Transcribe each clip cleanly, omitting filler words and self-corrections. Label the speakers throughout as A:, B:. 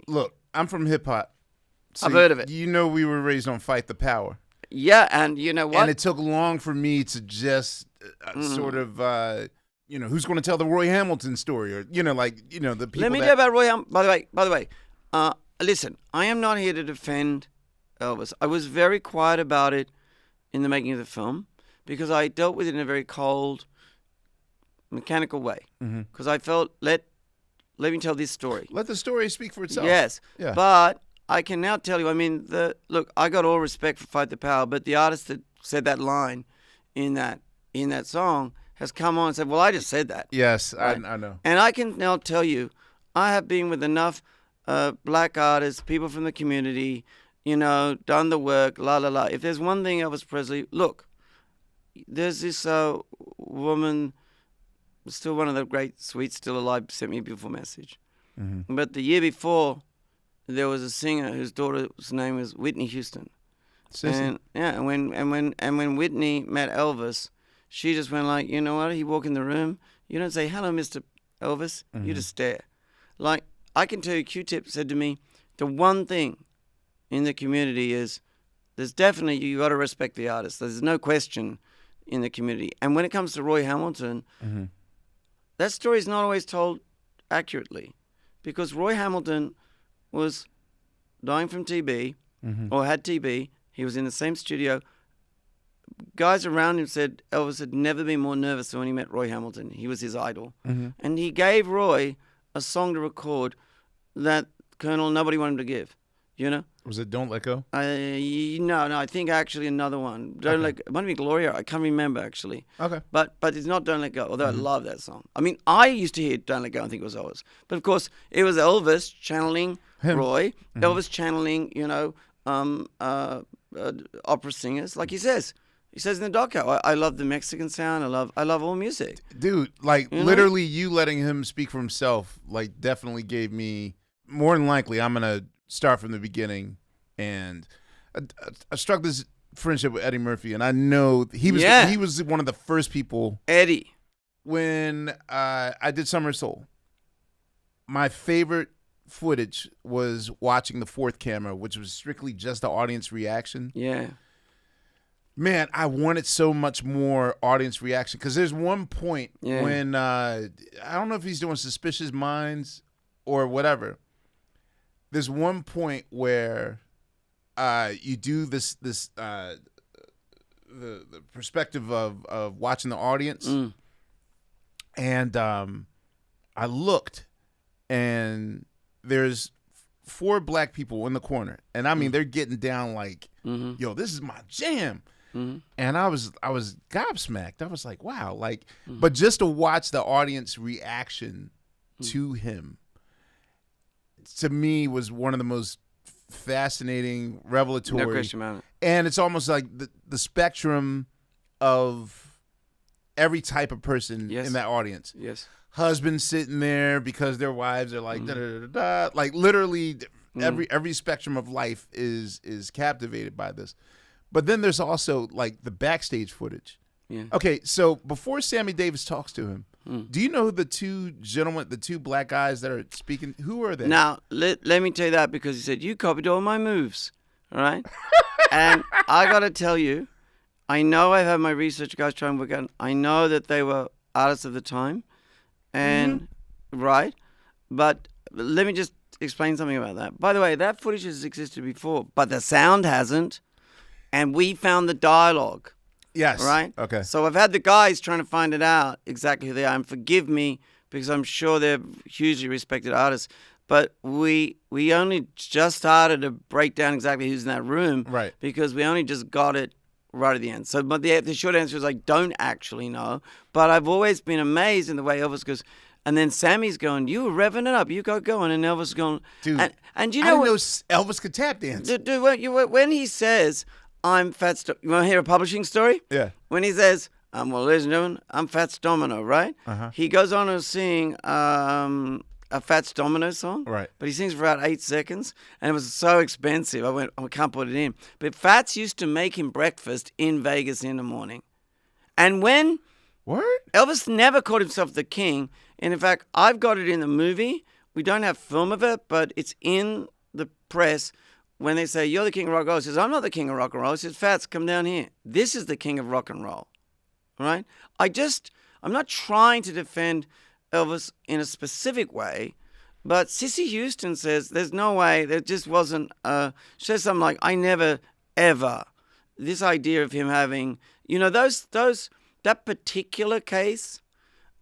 A: Look, I'm from hip hop. So
B: I've heard of it.
A: You know we were raised on Fight the Power.
B: Yeah, and you know what?
A: And it took long for me to just sort of, who's going to tell the Roy Hamilton story? Or, the people
B: Let me tell you about Roy Hamilton. By the way, listen, I am not here to defend Elvis. I was very quiet about it in the making of the film because I dealt with it in a very cold, mechanical way. Because I felt, let me tell this story.
A: Let the story speak for itself.
B: Yes.
A: Yeah.
B: But I can now tell you, I mean, look, I got all respect for Fight the Power, but the artist that said that line in that song has come on and said, well, I just said that.
A: Yes,
B: right?
A: I know.
B: And I can now tell you, I have been with enough black artists, people from the community, done the work, la, la, la. If there's one thing Elvis Presley, look, there's this woman, still one of the great sweets still alive, sent me a beautiful message. But the year before, there was a singer whose daughter's name was Whitney Houston. And when Whitney met Elvis, she just went like, you know what? He walk in the room, you don't say hello, Mr. Elvis, you just stare. Like I can tell you, Q-Tip said to me, the one thing in the community is there's definitely you got to respect the artist. There's no question in the community. And when it comes to Roy Hamilton, that story is not always told accurately, because Roy Hamilton was dying from TB or had TB. He was in the same studio. Guys around him said Elvis had never been more nervous than when he met Roy Hamilton. He was his idol. And he gave Roy a song to record that Colonel nobody wanted him to give,
A: Was it Don't Let Go?
B: No, I think actually another one. It might be Gloria. I can't remember actually.
A: Okay.
B: But it's not Don't Let Go, although I love that song. I mean, I used to hear Don't Let Go and think it was Elvis. But of course, it was Elvis channeling Roy. Elvis channeling, opera singers, like he says. He says in the doco, I love the Mexican sound. I love all music.
A: Dude, literally you letting him speak for himself, definitely gave me, more than likely, I'm going to start from the beginning. And I struck this friendship with Eddie Murphy, and I know he was one of the first people.
B: Eddie.
A: When I did Summer Soul, my favorite footage was watching the fourth camera, which was strictly just the audience reaction.
B: Yeah.
A: Man, I wanted so much more audience reaction, because there's one point when I don't know if he's doing Suspicious Minds or whatever. There's one point where you do this the perspective of watching the audience, and I looked, and there's 4 black people in the corner, and I mean they're getting down like, yo, this is my jam. And I was gobsmacked. I was like, wow, but just to watch the audience reaction to him, to me, was one of the most fascinating, revelatory.
B: No question about it.
A: And it's almost like the spectrum of every type of person in that audience.
B: Yes.
A: Husbands sitting there because their wives are like da da da da. Like literally every spectrum of life is captivated by this. But then there's also the backstage footage. Yeah. Okay, so before Sammy Davis talks to him, do you know the two black guys that are speaking? Who are they?
B: Now, let me tell you that, because he said, you copied all my moves, all right? And I got to tell you, I know I've had my research guys try and work out. I know that they were artists of the time, and right? But let me just explain something about that. By the way, that footage has existed before, but the sound hasn't. And we found the dialogue.
A: Yes.
B: Right?
A: Okay.
B: So I've had the guys trying to find it out exactly who they are. And forgive me, because I'm sure they're hugely respected artists. But we only just started to break down exactly who's in that room.
A: Right.
B: Because we only just got it right at the end. So, but the short answer is I don't actually know. But I've always been amazed in the way Elvis goes. And then Sammy's going, you were revving it up. You got going. And Elvis is going.
A: Dude,
B: and you
A: I
B: know
A: didn't know Elvis could tap dance.
B: Dude, when he says, I'm Fats. You want to hear a publishing story?
A: Yeah.
B: When he says, well, ladies and gentlemen, I'm Fats Domino, right? He goes on to sing a Fats Domino song.
A: Right.
B: But he sings for about 8 seconds, and it was so expensive. I can't put it in. But Fats used to make him breakfast in Vegas in the morning. And when
A: Word?
B: Elvis never called himself the king, and in fact, I've got it in the movie we don't have film of it, but it's in the press when they say, you're the king of rock and roll. He says, I'm not the king of rock and roll. He says, Fats, come down here. This is the king of rock and roll. All right? I'm not trying to defend Elvis in a specific way, but Sissy Houston says there's no way, there just wasn't, she says something like, I never, ever, this idea of him having, that particular case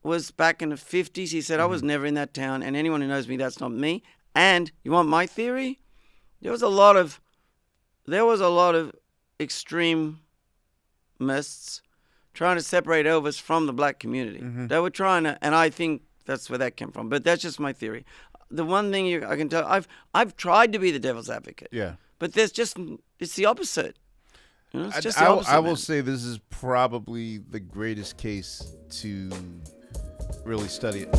B: was back in the 50s. He said, I was never in that town, and anyone who knows me, that's not me. And you want my theory? There was a lot of extremists trying to separate Elvis from the black community. They were trying to, and I think that's where that came from. But that's just my theory. The one thing I can tell, I've tried to be the devil's advocate.
A: Yeah. But
B: it's the opposite. It's just the opposite.
A: I will say this is probably the greatest case to really study it.